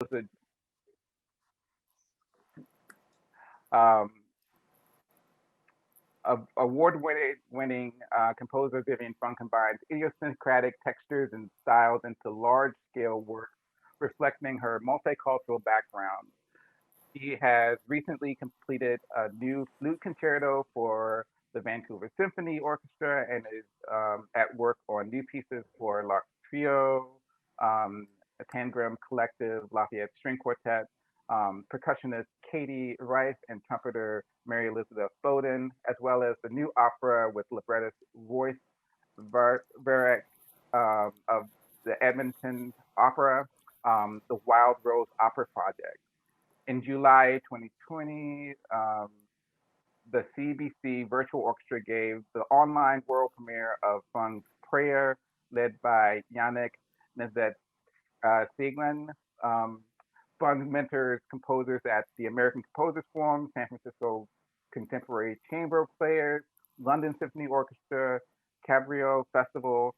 composer um, award-winning composer Vivian Fung combines idiosyncratic textures and styles into large-scale works reflecting her multicultural background. She has recently completed a new flute concerto for the Vancouver Symphony Orchestra and is at work on new pieces for La Trio, um, a Tangram Collective, Lafayette String Quartet, percussionist Katie Rice, and trumpeter Mary Elizabeth Bowden, as well as the new opera with librettist Royce Varrick of the Edmonton Opera, the Wild Rose Opera Project. In July 2020, the CBC Virtual Orchestra gave the online world premiere of Fung's Prayer, led by Yannick Nezet-Siglen. Fung mentors composers at the American Composers Forum, San Francisco Contemporary Chamber of Players, London Symphony Orchestra, Cabriole Festival.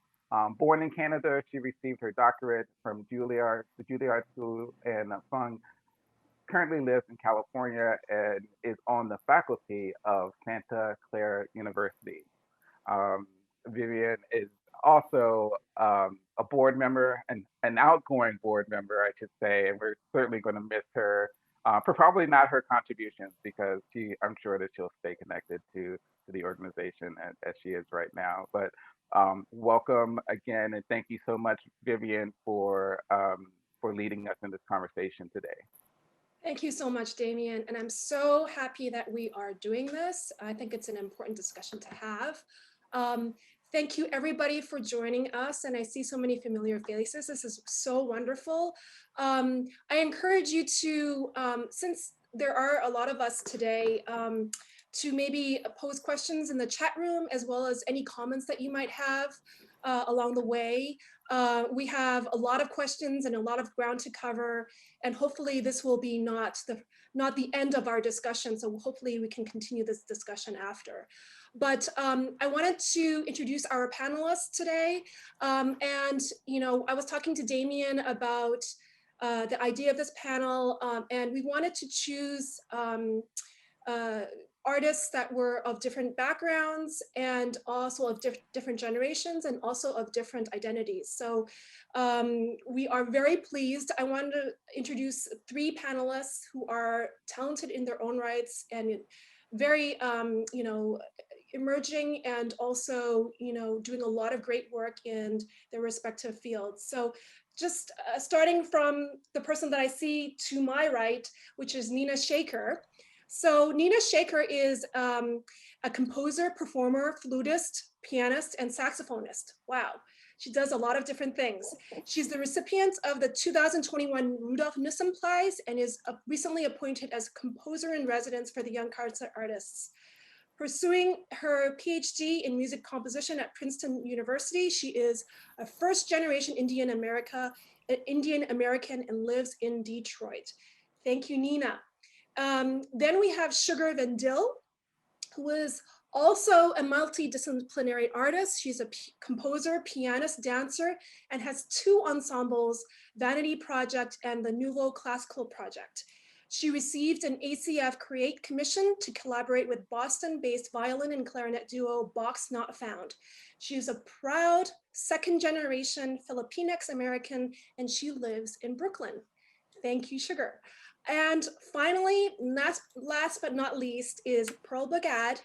Born in Canada, she received her doctorate from the Juilliard School, and Fung currently lives in California and is on the faculty of Santa Clara University. Vivian is also a board member, an outgoing board member, I should say, and we're certainly going to miss her for probably not her contributions, because I'm sure that she'll stay connected to the organization as she is right now. But welcome again, and thank you so much, Vivian, for leading us in this conversation today. Thank you so much, Damien. And I'm so happy that we are doing this. I think it's an important discussion to have. Thank you everybody for joining us. And I see so many familiar faces. This is so wonderful. I encourage you to, since there are a lot of us today, to maybe pose questions in the chat room, as well as any comments that you might have along the way. We have a lot of questions and a lot of ground to cover, and hopefully this will be not the end of our discussion. So hopefully we can continue this discussion after. But I wanted to introduce our panelists today. And I was talking to Damien about the idea of this panel, and we wanted to choose artists that were of different backgrounds and also of different generations and also of different identities. So we are very pleased. I wanted to introduce three panelists who are talented in their own rights and very, emerging, and also, doing a lot of great work in their respective fields. So just starting from the person that I see to my right, which is Nina Shekhar. So Nina Shekhar is a composer, performer, flutist, pianist, and saxophonist. Wow, she does a lot of different things. She's the recipient of the 2021 Rudolf Nussbaum Prize and is recently appointed as composer in residence for the Young Concert Artists. Pursuing her PhD in music composition at Princeton University, she is a first-generation Indian American and lives in Detroit. Thank you, Nina. Then we have Sugar Vendil, who is also a multidisciplinary artist. She's a composer, pianist, dancer, and has two ensembles, Vanity Project and the Nouveau Classical Project. She received an ACF Create commission to collaborate with Boston-based violin and clarinet duo Box Not Found. She is a proud second-generation Filipinx American, and she lives in Brooklyn. Thank you, Sugar. And finally, last but not least, is Pearl Bergad.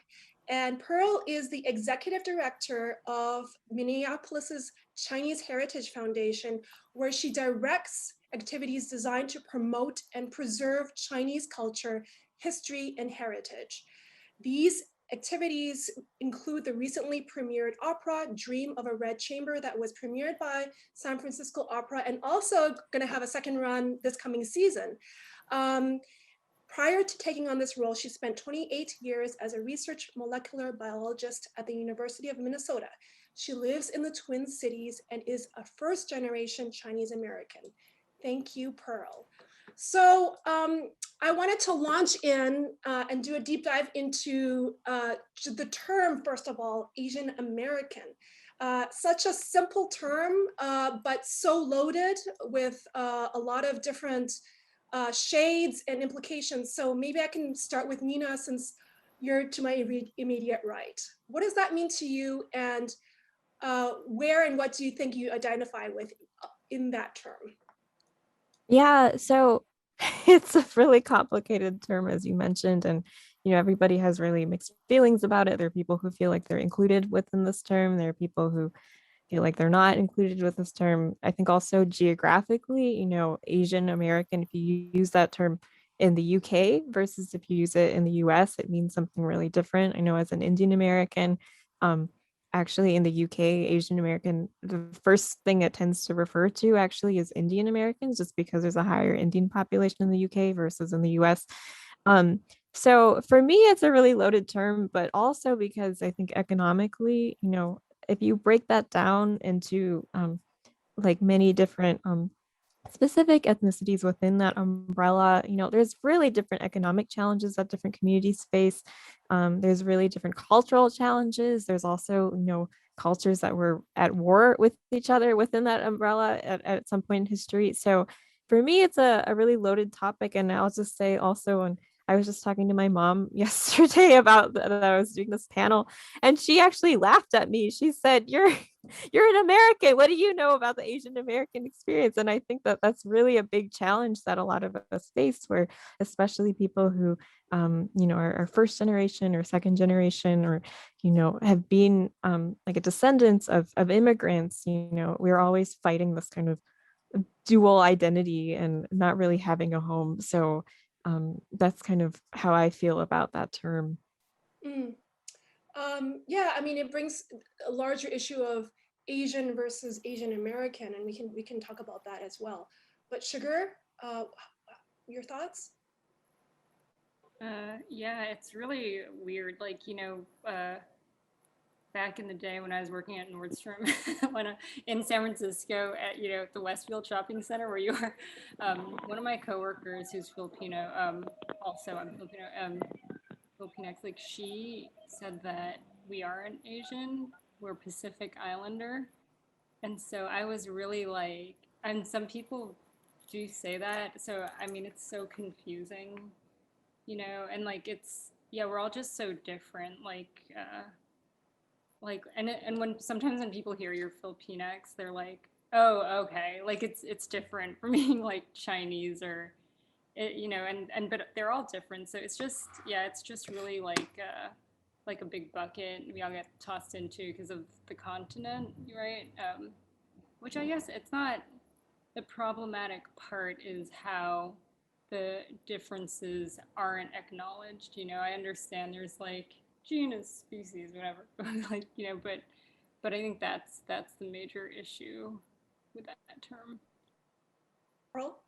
And Pearl is the executive director of Minneapolis's Chinese Heritage Foundation, where she directs activities designed to promote and preserve Chinese culture, history, and heritage. These activities include the recently premiered opera, Dream of a Red Chamber, that was premiered by San Francisco Opera, and also gonna have a second run this coming season. Prior to taking on this role, she spent 28 years as a research molecular biologist at the University of Minnesota. She lives in the Twin Cities and is a first-generation Chinese American. Thank you, Pearl. So I wanted to launch in and do a deep dive into the term, first of all, Asian American. Such a simple term, but so loaded with a lot of different shades and implications. So maybe I can start with Nina, since you're to my immediate right. What does that mean to you, and where and what do you think you identify with in that term? Yeah, so it's a really complicated term, as you mentioned, and everybody has really mixed feelings about it. There are people who feel like they're included within this term. There are people who feel like they're not included with this term. I think also geographically, Asian American, if you use that term in the UK versus if you use it in the US, it means something really different. I know as an Indian American, um, actually in the UK, Asian American, the first thing it tends to refer to actually is Indian Americans, just because there's a higher Indian population in the UK versus in the US. Um, so for me, it's a really loaded term, but also because I think economically, if you break that down into like many different specific ethnicities within that umbrella, there's really different economic challenges that different communities face. There's really different cultural challenges. There's also, cultures that were at war with each other within that umbrella at some point in history. So for me, it's a really loaded topic. And I'll just say also, and I was just talking to my mom yesterday about that I was doing this panel, and she actually laughed at me. She said, you're an American. What do you know about the Asian American experience? And I think that that's really a big challenge that a lot of us face, where especially people who, are first generation or second generation, or, have been like a descendants of immigrants, we're always fighting this kind of dual identity and not really having a home. So that's kind of how I feel about that term. Mm. Yeah, I mean, it brings a larger issue of Asian versus Asian American, and we can talk about that as well. But Sugar, your thoughts? Yeah, it's really weird. Like, back in the day when I was working at Nordstrom, in San Francisco at the Westfield Shopping Center where you are, one of my coworkers who's Filipino, also I'm Filipino, Filipinx, like she said that we aren't Asian, we're Pacific Islander. And so I was really like, and some people do say that. So, I mean, it's so confusing, and like yeah, we're all just so different. And when sometimes when people hear you're Filipinx, they're like, oh, okay. Like it's different from being like Chinese or, but they're all different. So it's just, yeah, it's just really like a big bucket we all get tossed into because of the continent, right? Which I guess it's not, the problematic part is how the differences aren't acknowledged. I understand there's like genus, species, whatever, like, but I think that's the major issue with that term. Pearl?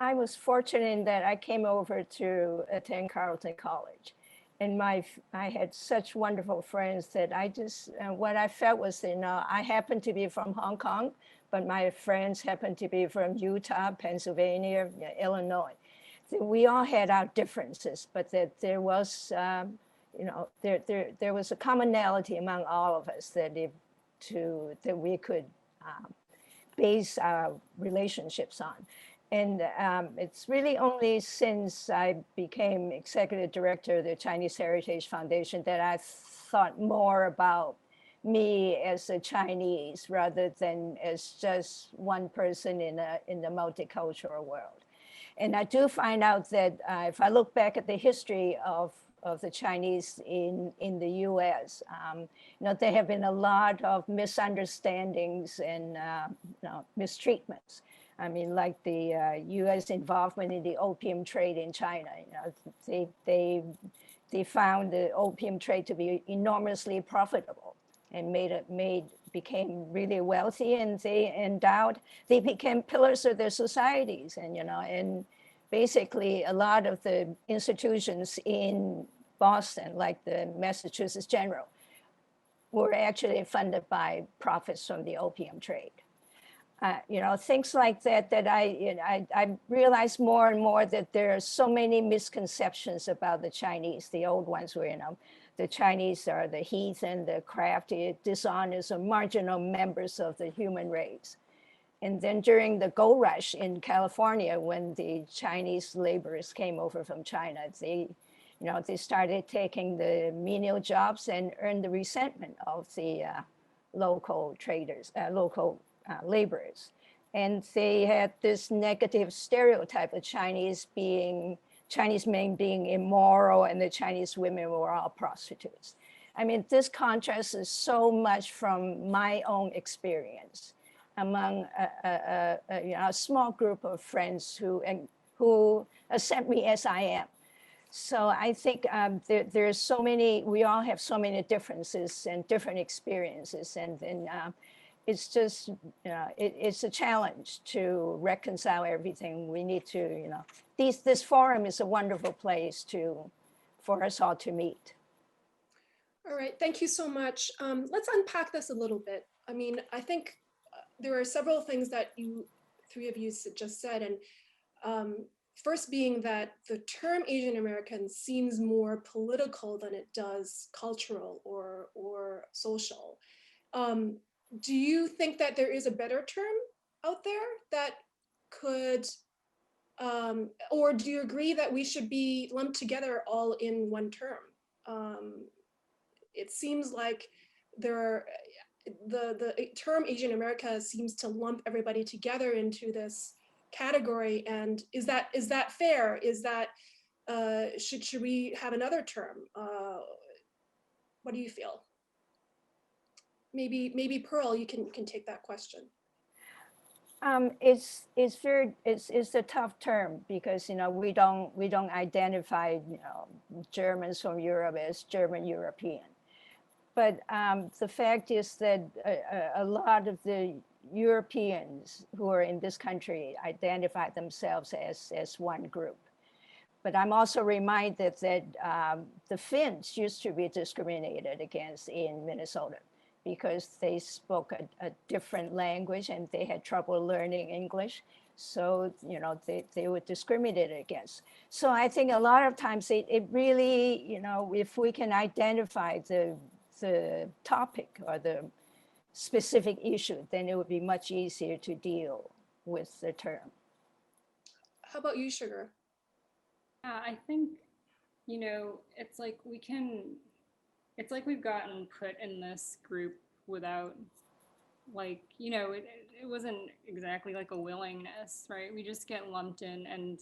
I was fortunate in that I came over to attend Carleton College. And I had such wonderful friends that I just, what I felt was, I happened to be from Hong Kong, but my friends happened to be from Utah, Pennsylvania, Illinois. So we all had our differences, but that there was, there was a commonality among all of us that we could base our relationships on. And it's really only since I became executive director of the Chinese Heritage Foundation that I thought more about me as a Chinese rather than as just one person in the multicultural world. And I do find out that if I look back at the history of the Chinese in the US, there have been a lot of misunderstandings and mistreatments. I mean, like the U.S. involvement in the opium trade in China. They found the opium trade to be enormously profitable and became really wealthy, and they became pillars of their societies. And basically a lot of the institutions in Boston, like the Massachusetts General, were actually funded by profits from the opium trade. Things like that I realize more and more that there are so many misconceptions about the Chinese. The old ones were, the Chinese are the heathen, the crafty, dishonest, or marginal members of the human race. And then during the gold rush in California, when the Chinese laborers came over from China, they started taking the menial jobs and earned the resentment of the local traders, local laborers. And they had this negative stereotype of Chinese men being immoral, and the Chinese women were all prostitutes. I mean, this contrast is so much from my own experience among a small group of friends who accept me as I am. So I think there's so many, we all have so many differences and different experiences. And then it's just, it's a challenge to reconcile everything. We need to, this forum is a wonderful place for us all to meet. All right, thank you so much. Let's unpack this a little bit. I mean, I think there are several things that three of you just said, and first being that the term Asian American seems more political than it does cultural or social. Do you think that there is a better term out there that could, or do you agree that we should be lumped together all in one term? It seems like the term Asian America seems to lump everybody together into this category. And is that fair? Is that should we have another term? What do you feel? Maybe Pearl, you can take that question. It's a tough term because we don't identify Germans from Europe as German European. But the fact is that a lot of the Europeans who are in this country identify themselves as one group. But I'm also reminded that the Finns used to be discriminated against in Minnesota because they spoke a different language and they had trouble learning English. So, they were discriminated against. So I think a lot of times it really, if we can identify the topic or the specific issue, then it would be much easier to deal with the term. How about you, Sugar? I think, it's like we've gotten put in this group without it wasn't exactly like a willingness, right? We just get lumped in and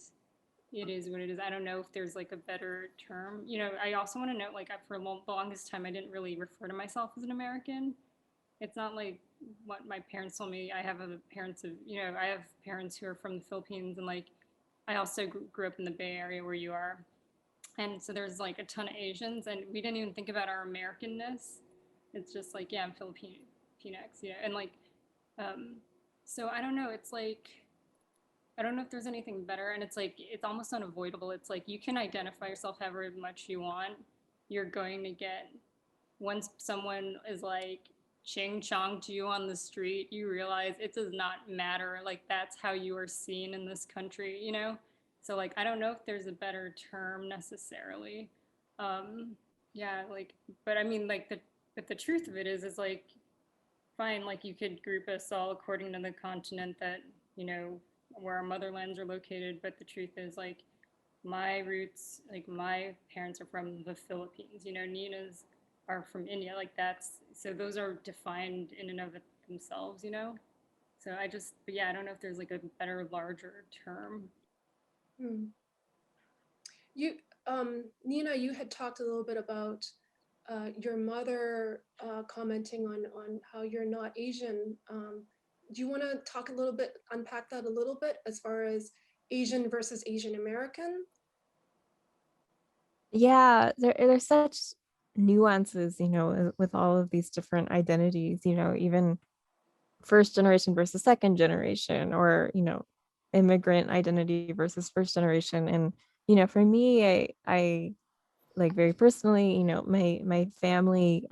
it is what it is. I don't know if there's like a better term. I also want to note, for the longest time, I didn't really refer to myself as an American. It's not like what my parents told me. I have parents who are from the Philippines, and I also grew up in the Bay Area where you are. And so there's a ton of Asians, and we didn't even think about our Americanness. It's just I'm Filipinx, and so I don't know. It's I don't know if there's anything better, and it's almost unavoidable. It's you can identify yourself however much you want. You're going to get, once someone is ching chong to you on the street, you realize it does not matter. That's how you are seen in this country, So I don't know if there's a better term necessarily. But I mean but the truth of it is fine, you could group us all according to the continent that, where our motherlands are located. But the truth is my roots, my parents are from the Philippines, Nina's are from India, so those are defined in and of themselves, So I don't know if there's a better, larger term. You, Nina, you had talked a little bit about your mother commenting on how you're not Asian. Do you want to talk a little bit, unpack that a little bit as far as Asian versus Asian American? Yeah, there's such nuances, with all of these different identities, even first generation versus second generation, or, immigrant identity versus first generation. And, for me, I very personally, my family,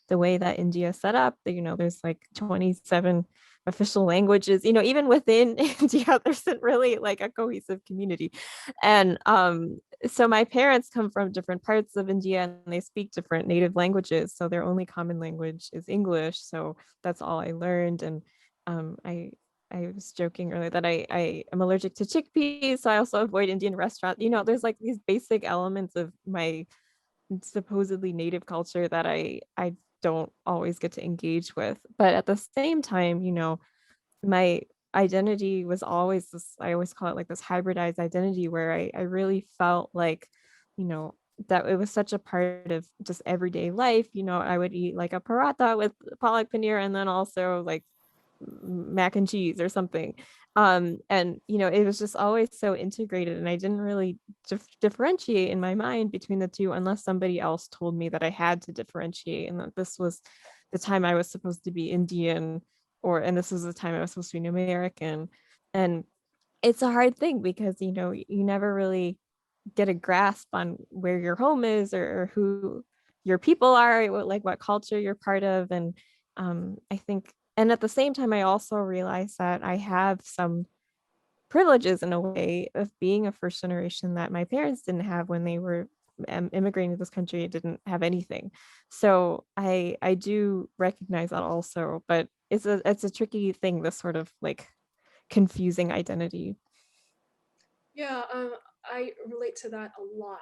the way that India is set up, there's 27 official languages, even within India, there isn't really a cohesive community. And so my parents come from different parts of India and they speak different native languages. So their only common language is English. So that's all I learned. And I was joking earlier that I am allergic to chickpeas. So I also avoid Indian restaurants. You know, there's like these basic elements of my supposedly native culture that I don't always get to engage with. But at the same time, you know, my identity was always this, I always call it like this hybridized identity where I really felt like, you know, that it was such a part of just everyday life. You know, I would eat like a paratha with palak paneer and then also like mac and cheese or something. And you know, it was just always so integrated and I didn't really differentiate in my mind between the two unless somebody else told me that I had to differentiate and that this was the time I was supposed to be Indian and this was the time I was supposed to be American. And it's a hard thing because you know, you never really get a grasp on where your home is or who your people are, like what culture you're part of. And I think, and at the same time, I also realized that I have some privileges in a way of being a first generation that my parents didn't have when they were immigrating to this country. It didn't have anything. So I do recognize that also, but it's a tricky thing, this sort of like confusing identity. Yeah, I relate to that a lot.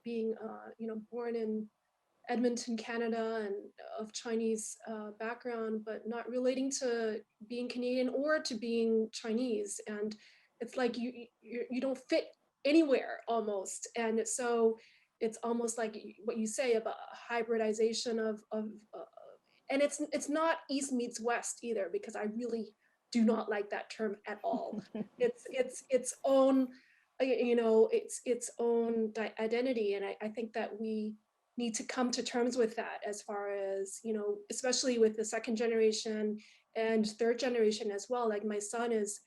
Being, you know, born in Edmonton, Canada, and of Chinese background, but not relating to being Canadian or to being Chinese, and it's like you don't fit anywhere almost, and so it's almost like what you say about hybridization of and it's not East meets West either, because I really do not like that term at all. It's its own, you know, its own identity, and I think that we need to come to terms with that, as far as, you know, especially with the second generation and third generation as well. Like my son is,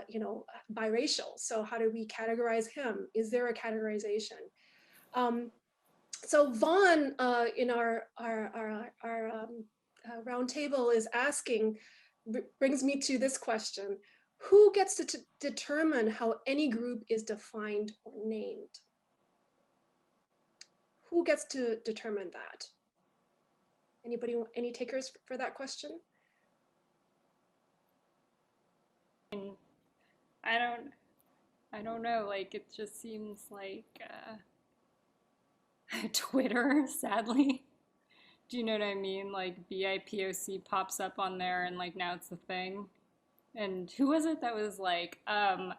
you know, biracial. So how do we categorize him? Is there a categorization? So Vaughn, in our roundtable is asking, brings me to this question: who gets to determine how any group is defined or named? Who gets to determine that? Anybody, any takers for that question? I don't I don't know. Like it just seems like Twitter, sadly. Do you know what I mean? Like BIPOC pops up on there and like now it's a thing. And who was it that was like, BIPOC?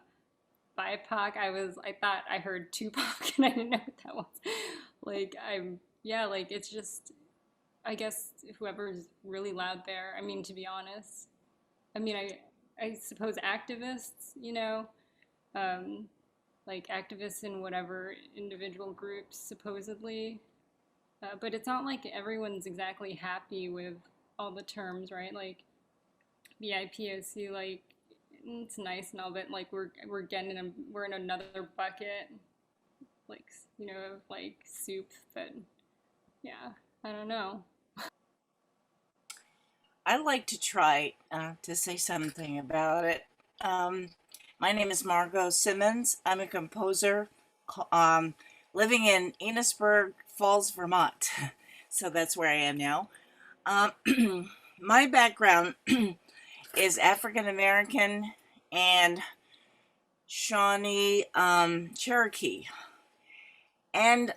I thought I heard Tupac and I didn't know what that was. Like yeah, like it's just, I guess whoever's really loud there. I mean, to be honest, I mean, I suppose activists, you know, um, like activists in whatever individual groups supposedly, but it's not like everyone's exactly happy with all the terms, right? Like BIPOC, like it's nice and all, but like we're in another bucket, like you know, of like soup that, yeah, I don't know. I'd like to try to say something about it. Um, my name is Margo Simmons. I'm a composer living in Enosburg Falls, Vermont. So that's where I am now. My background is African American and Shawnee Cherokee. And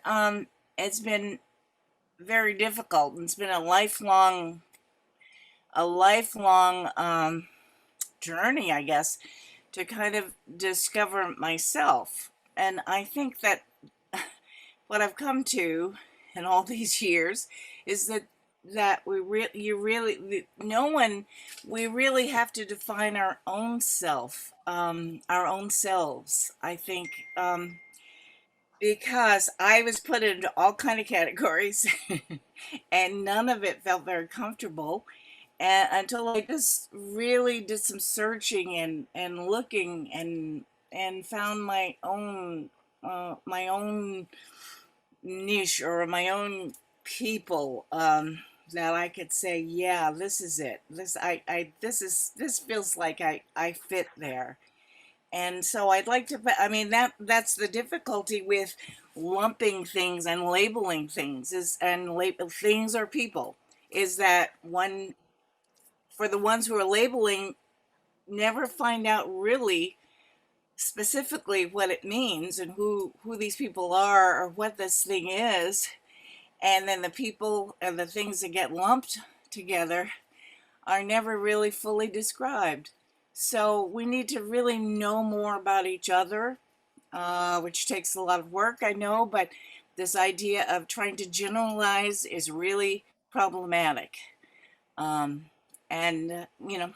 it's been very difficult. It's been a lifelong journey, I guess, to kind of discover myself. And I think that what I've come to in all these years is that we really have to define our own self, our own selves. I think because I was put into all kind of categories, and none of it felt very comfortable. And until I just really did some searching and looking and found my own niche or my own people, that I could say, yeah, this is it. This feels like I fit there. And so I'd like to, I mean, that's the difficulty with lumping things and labeling things things or people, is that one, for the ones who are labeling, never find out really specifically what it means and who these people are or what this thing is. And then the people and the things that get lumped together are never really fully described. So we need to really know more about each other, which takes a lot of work, I know, but this idea of trying to generalize is really problematic. You know.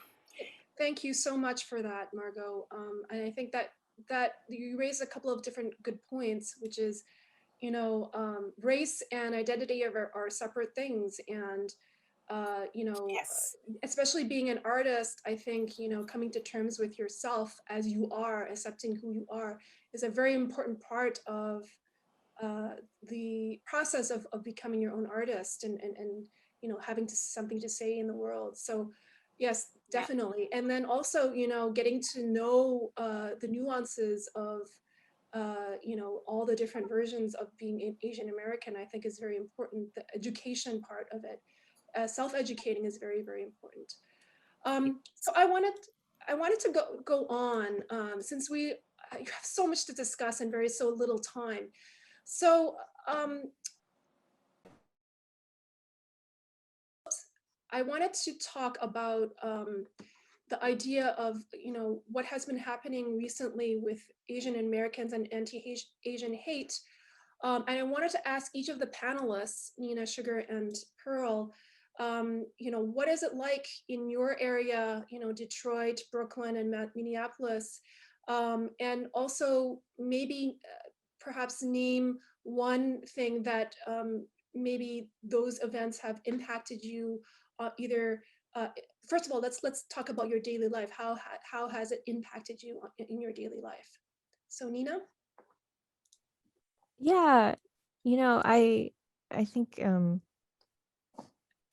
Thank you so much for that, Margo. And I think that you raised a couple of different good points, which is, race and identity are separate things. And, Yes. especially being an artist, I think, coming to terms with yourself as you are, accepting who you are, is a very important part of the process of becoming your own artist and having something to say in the world. So yes, definitely. And then also, getting to know the nuances of all the different versions of being Asian American, I think is very important. The education part of it, self-educating, is very, very important. So I wanted to go on, since we have so much to discuss and so little time. So I wanted to talk about the idea of, what has been happening recently with Asian Americans and anti-Asian hate. And I wanted to ask each of the panelists, Nina, Shekhar, and Pearl, what is it like in your area, Detroit, Brooklyn, and Minneapolis? And also maybe perhaps name one thing that maybe those events have impacted you, either first of all, let's talk about your daily life. How has it impacted you in your daily life? So Nina? Yeah, I think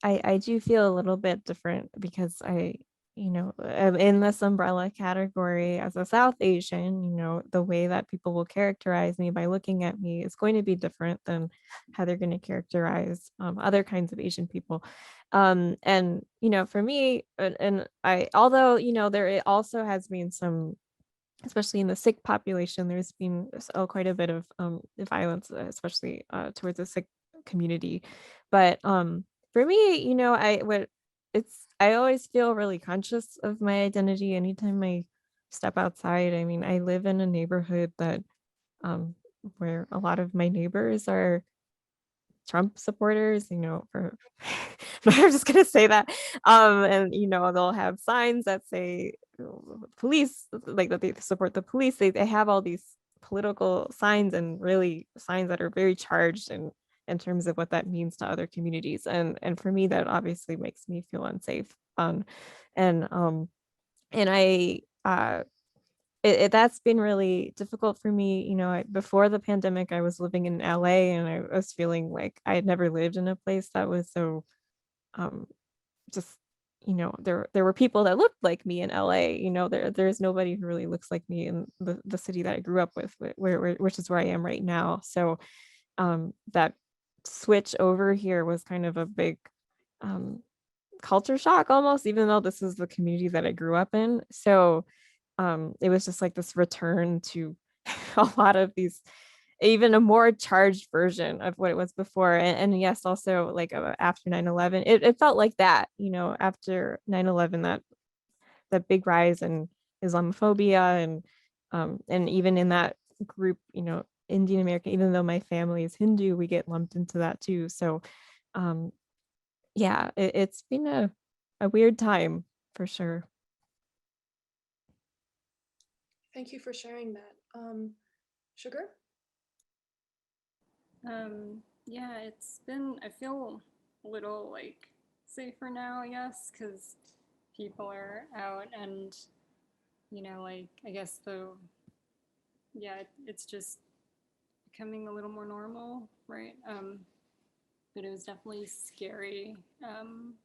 I do feel a little bit different because I'm in this umbrella category as a South Asian. The way that people will characterize me by looking at me is going to be different than how they're going to characterize other kinds of Asian people. And for me, and although there also has been some, especially in the Sikh population, there's been quite a bit of violence, especially towards the Sikh community. But for me, I always feel really conscious of my identity anytime I step outside. I mean, I live in a neighborhood that where a lot of my neighbors are Trump supporters, for I'm just gonna say that. And they'll have signs that say police, like that they support the police. They have all these political signs and really signs that are very charged in terms of what that means to other communities. And for me, that obviously makes me feel unsafe. And I that's been really difficult for me. Before the pandemic, I was living in LA and I was feeling like I had never lived in a place that was so um just there were people that looked like me in LA. There's nobody who really looks like me in the city that I grew up with, which is where I am right now. So that switch over here was kind of a big culture shock almost, even though this is the community that I grew up in. So it was just like this return to a lot of these, even a more charged version of what it was before. And yes, also like after 9/11, it felt like that, after 9/11, that big rise in Islamophobia and even in that group, Indian American, even though my family is Hindu, we get lumped into that too. So yeah, it's been a weird time for sure. Thank you for sharing that. Shekhar? Yeah, I feel a little like safer now, I guess, because people are out and, like, I guess it's just becoming a little more normal, right? But it was definitely scary, when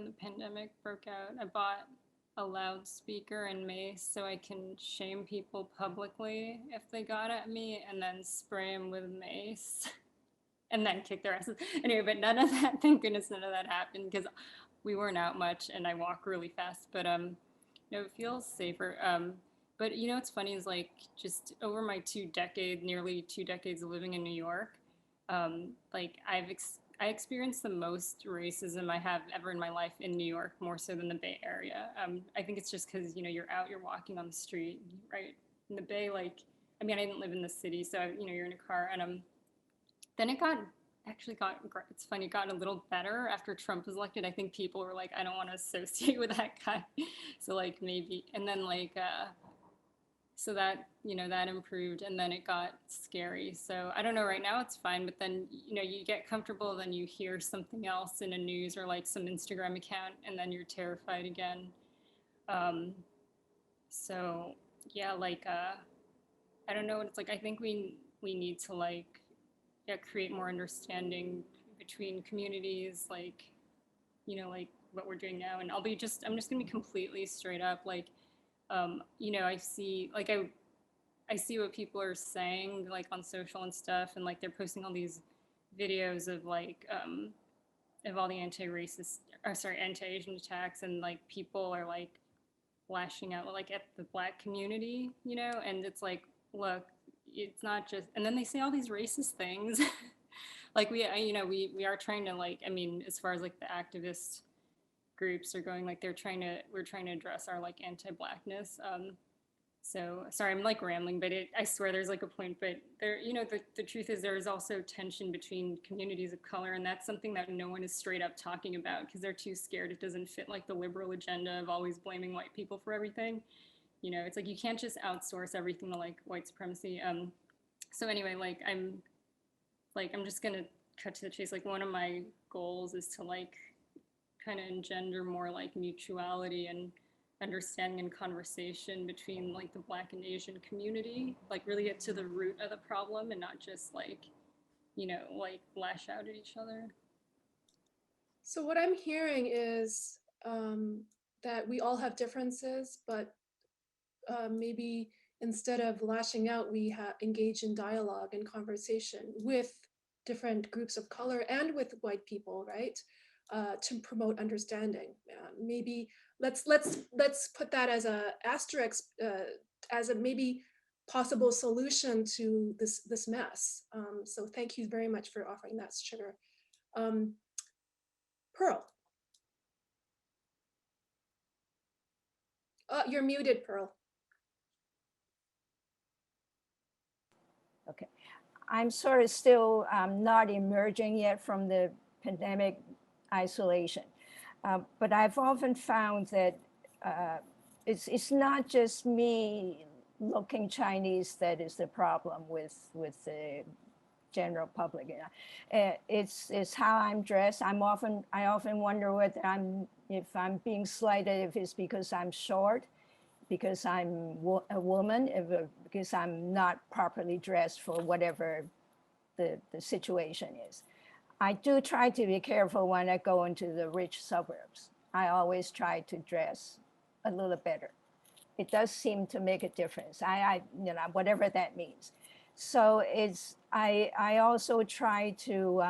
the pandemic broke out. I bought a loudspeaker and mace so I can shame people publicly if they got at me, and then spray them with mace and then kick their asses. Anyway, but none of that, thank goodness none of that happened, because we weren't out much and I walk really fast. But it feels safer. But what's funny is, like, just over my nearly 2 decades of living in New York, like I experienced the most racism I have ever in my life in New York, more so than the Bay Area. I think it's just because you're out, you're walking on the street, right? In the Bay, like, I mean, I didn't live in the city, so you're in a car, and then it got it's funny, it got a little better after Trump was elected. I think people were like, I don't want to associate with that guy. So, like, maybe, and then, like, so that that improved, and then it got scary. So I don't know, right now it's fine, but then you get comfortable, then you hear something else in a news or like some Instagram account, and then you're terrified again. um so yeah, like, I don't know what it's like. I think we need to, like, yeah, create more understanding between communities, like, like what we're doing now. And I'm just gonna be completely straight up, like, I see, like, I see what people are saying, like, on social and stuff, and like they're posting all these videos of, like, of all the anti-racist, or sorry, anti-Asian attacks, and like people are like lashing out, like, at the Black community, and it's like, look, it's not just, and then they say all these racist things. Like, we are trying to, like, I mean, as far as like the activist groups are going, like, we're trying to address our, like, anti-Blackness. So sorry, I'm like rambling, but I swear there's like a point. But there, the truth is there is also tension between communities of color, and that's something that no one is straight up talking about because they're too scared. It doesn't fit like the liberal agenda of always blaming white people for everything. It's like you can't just outsource everything to like white supremacy. So anyway, I'm just gonna cut to the chase. Like, one of my goals is to, like, kind of engender more like mutuality and understanding and conversation between, like, the Black and Asian community, like really get to the root of the problem and not just, like, like, lash out at each other. So what I'm hearing is that we all have differences, but maybe instead of lashing out, we engage in dialogue and conversation with different groups of color and with white people, right? To promote understanding. Maybe let's put that as a asterisk, as a maybe possible solution to this mess. So thank you very much for offering that, Sugar. Pearl. You're muted, Pearl. Okay. I'm sort of still not emerging yet from the pandemic isolation. But I've often found that it's not just me looking Chinese that is the problem with the general public. It's how I'm dressed. I often wonder whether if I'm being slighted, if it's because I'm short, because I'm a woman, because I'm not properly dressed for whatever the situation is. I do try to be careful when I go into the rich suburbs. I always try to dress a little better. It does seem to make a difference. Whatever that means. So I also try to,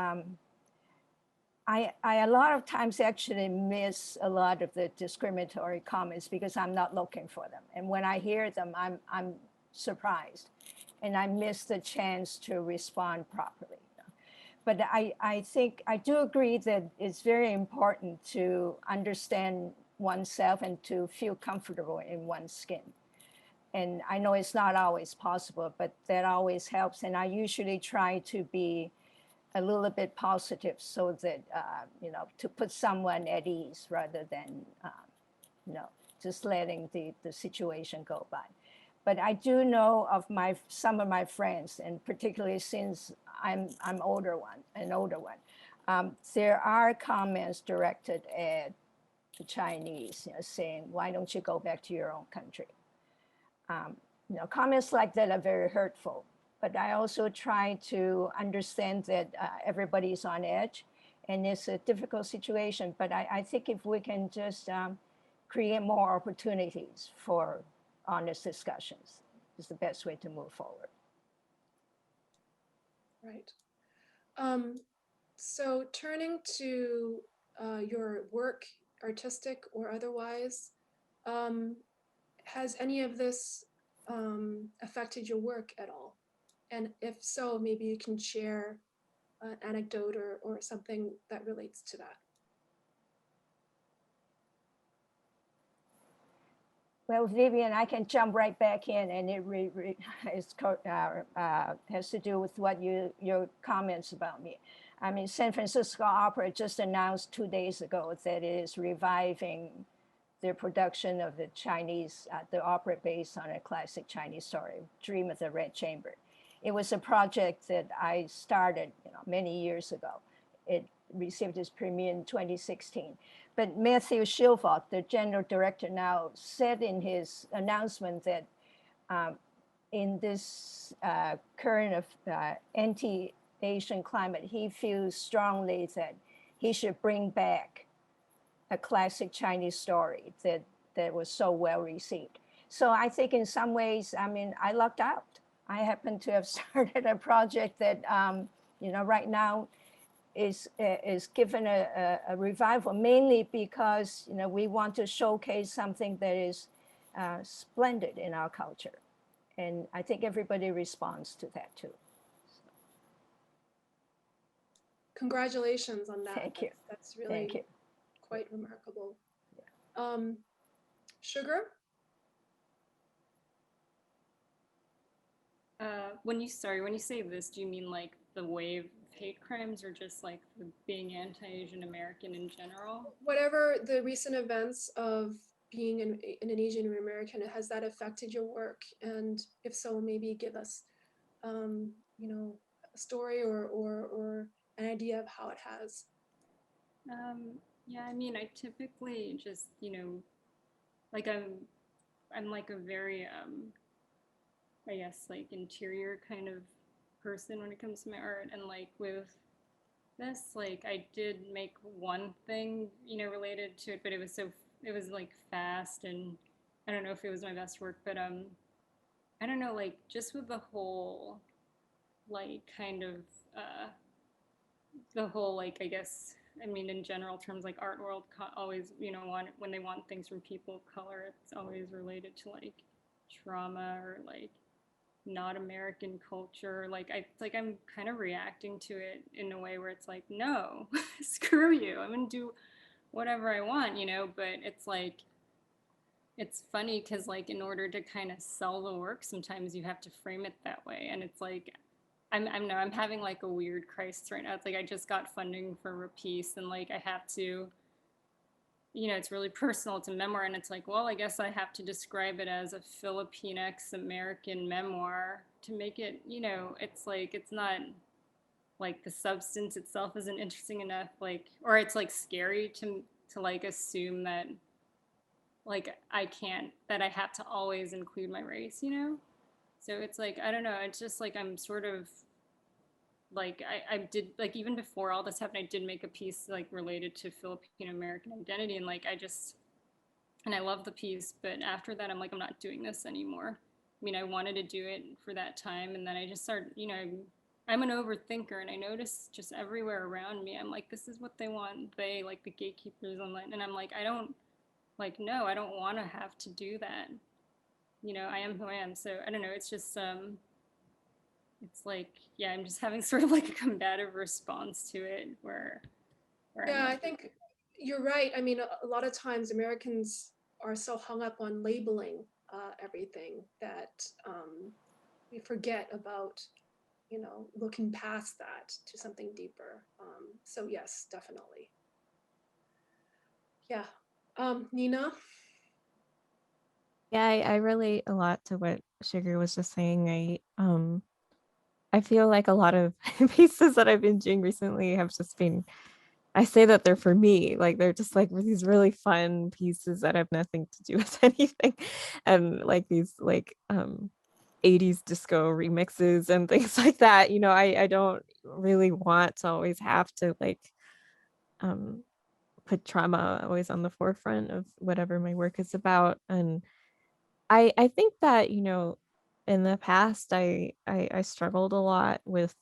I a lot of times actually miss a lot of the discriminatory comments because I'm not looking for them. And when I hear them, I'm surprised, and I miss the chance to respond properly. But I think I do agree that it's very important to understand oneself and to feel comfortable in one's skin. And I know it's not always possible, but that always helps. And I usually try to be a little bit positive so that, to put someone at ease rather than, just letting the situation go by. But I do know of some of my friends, and particularly since I'm an older one, there are comments directed at the Chinese, saying, "Why don't you go back to your own country?" Comments like that are very hurtful. But I also try to understand that everybody's on edge, and it's a difficult situation. But I think if we can just create more opportunities for honest discussions is the best way to move forward. Right. So turning to your work, artistic or otherwise, has any of this affected your work at all? And if so, maybe you can share an anecdote or something that relates to that. Well, Vivian, I can jump right back in, and it has to do with what your comments about me. I mean, San Francisco Opera just announced 2 days ago that it is reviving their production of the Chinese, the opera based on a classic Chinese story, Dream of the Red Chamber. It was a project that I started, many years ago. It received its premiere in 2016. But Matthew Schilfott, the general director now, said in his announcement that in this current of anti-Asian climate, he feels strongly that he should bring back a classic Chinese story that was so well received. So I think in some ways, I mean, I lucked out. I happen to have started a project that, right now is given a revival, mainly because, we want to showcase something that is splendid in our culture. And I think everybody responds to that too. Congratulations on that. Thank you. That's really Thank you. quite remarkable. Sugar? When you say this, do you mean like the wave of hate crimes, or just like the being anti-Asian American in general? Whatever the recent events of being an Asian American, has that affected your work? And if so, maybe give us, a story or an idea of how it has. Yeah, I mean, I typically just, like I'm like a very, I guess, like interior kind of person when it comes to my art. And like with this, like I did make one thing, related to it, but it was like fast, and I don't know if it was my best work, but I don't know, like just with the whole, like kind of, the whole, like, I guess, I mean, in general terms, like art world always, when they want things from people of color, it's always related to like trauma or like not American culture. Like I'm kind of reacting to it in a way where it's like, no, screw you. I'm gonna do whatever I want, but it's like, it's funny because like in order to kind of sell the work, sometimes you have to frame it that way. And it's like, I'm having like a weird crisis right now. It's like I just got funding for a piece, and like I have to, it's really personal. It's a memoir, and it's like, well, I guess I have to describe it as a Filipinx American memoir to make it, it's like, it's not like the substance itself isn't interesting enough, like, or it's like scary to like assume that like I have to always include my race, So it's like, I don't know, it's just like I'm sort of like I did, like even before all this happened, I did make a piece like related to Filipino American identity, and like I love the piece, but after that I'm like, I'm not doing this anymore. I mean, I wanted to do it for that time, and then I just started, I'm an overthinker, and I notice just everywhere around me, I'm like, this is what they want, they like the gatekeepers online, and I'm like, I don't want to have to do that. I am who I am. So I don't know. It's just, it's like, yeah, I'm just having sort of like a combative response to it where yeah, I think you're right. I mean, a lot of times Americans are so hung up on labeling everything that we forget about, looking past that to something deeper. So yes, definitely. Yeah. Nina? Yeah, I relate a lot to what Sugar was just saying. I feel like a lot of pieces that I've been doing recently have just been, I say that they're for me, like they're just like these really fun pieces that have nothing to do with anything, and like these like 80s disco remixes and things like that. I don't really want to always have to like put trauma always on the forefront of whatever my work is about. And I think that, you know, in the past I struggled a lot with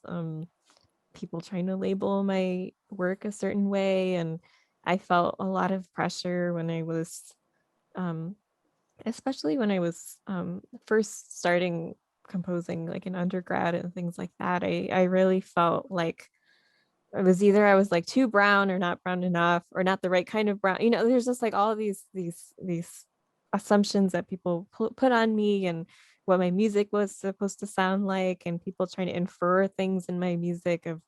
people trying to label my work a certain way, and I felt a lot of pressure when I was um especially when I was first starting composing like in undergrad and things like that. I really felt like it was either I was like too brown or not brown enough or not the right kind of brown. You know, there's just like all of these assumptions that people put on me and what my music was supposed to sound like, and people trying to infer things in my music of,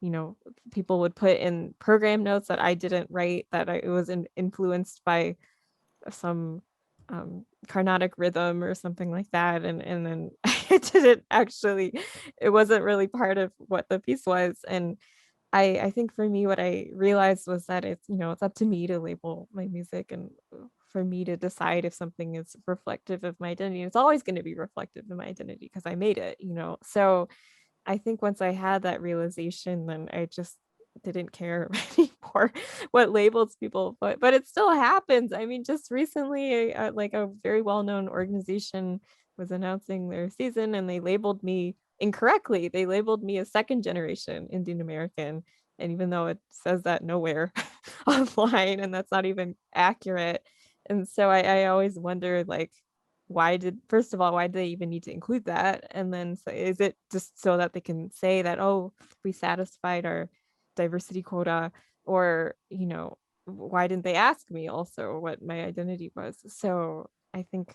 you know, people would put in program notes that I didn't write, that it was influenced by some Carnatic rhythm or something like that, and then it didn't actually, it wasn't really part of what the piece was. And I think for me, what I realized was that it's, you know, it's up to me to label my music, and for me to decide if something is reflective of my identity. It's always going to be reflective of my identity because I made it, you know. So I think once I had that realization, then I just didn't care anymore what labels people put. But it still happens. I mean, just recently, like a very well-known organization was announcing their season, and they labeled me incorrectly. They labeled me a second generation Indian American. And even though it says that nowhere online, and that's not even accurate. And so I always wondered, like, first of all, why do they even need to include that? And then, so is it just so that they can say that, oh, we satisfied our diversity quota? Or, you know, why didn't they ask me also what my identity was? So I think,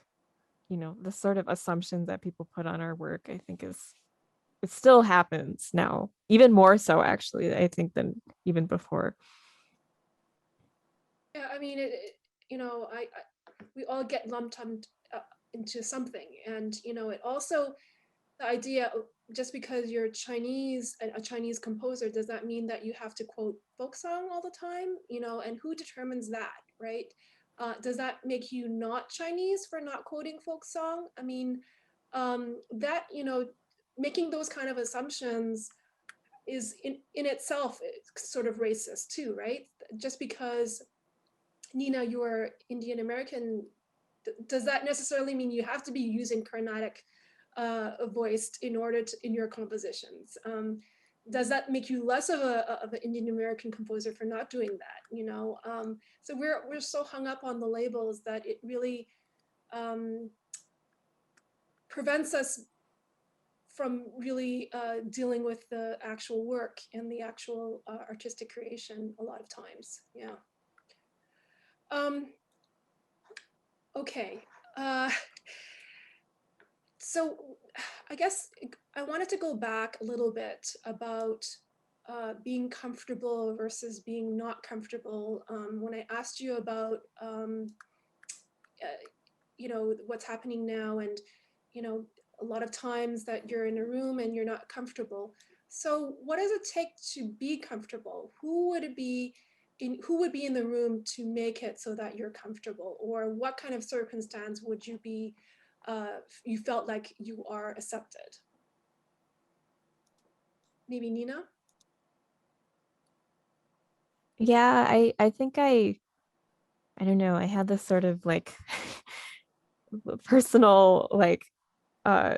you know, the sort of assumptions that people put on our work, I think it still happens now, even more so actually, I think, than even before. Yeah, I mean, you know, we all get lumped into something, and you know, it also, the idea just because you're Chinese, a Chinese composer, does that mean that you have to quote folk song all the time? You know, and who determines that, right? Does that make you not Chinese for not quoting folk song? I mean, that, you know, making those kind of assumptions is in itself sort of racist too, right? Just because, Nina, you're Indian American, does that necessarily mean you have to be using Carnatic voiced in order to, in your compositions? Does that make you less of an Indian American composer for not doing that? You know, so we're so hung up on the labels that it really prevents us from really dealing with the actual work and the actual artistic creation a lot of times. Yeah. Okay. So I guess I wanted to go back a little bit about being comfortable versus being not comfortable. When I asked you about, you know, what's happening now, and, you know, a lot of times that you're in a room and you're not comfortable. So what does it take to be comfortable? Who would be in the room to make it so that you're comfortable? Or what kind of circumstance would you be, you felt like you are accepted? Maybe Nina? Yeah, I think I don't know, I had this sort of like personal like uh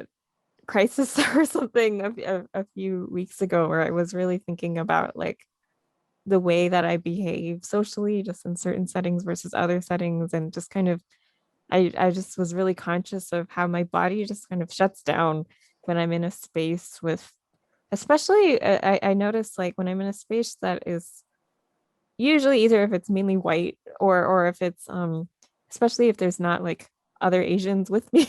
crisis or something a few weeks ago, where I was really thinking about like the way that I behave socially just in certain settings versus other settings, and just kind of I just was really conscious of how my body just kind of shuts down when I'm in a space with, especially I notice like when I'm in a space that is usually either if it's mainly white, or if it's especially if there's not like other Asians with me,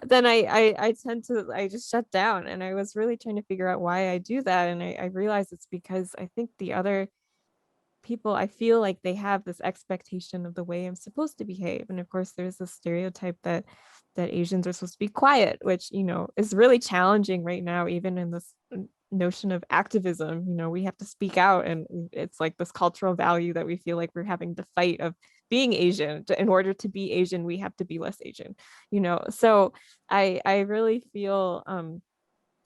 then I tend to, I just shut down. And I was really trying to figure out why I do that, and I realized it's because I think the other people, I feel like they have this expectation of the way I'm supposed to behave. And of course there's this stereotype that Asians are supposed to be quiet, which, you know, is really challenging right now, even in this notion of activism. You know, we have to speak out, and it's like this cultural value that we feel like we're having to fight of being Asian. In order to be Asian, we have to be less Asian, you know. So I really feel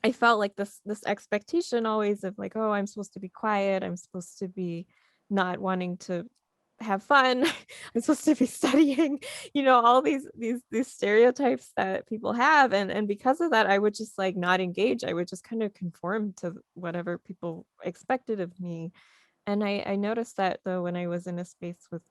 I felt like this expectation always of like, oh, I'm supposed to be quiet, I'm supposed to be not wanting to have fun. I'm supposed to be studying, all these stereotypes that people have. And because of that, I would just like not engage. I would just kind of conform to whatever people expected of me. And I noticed that though when I was in a space with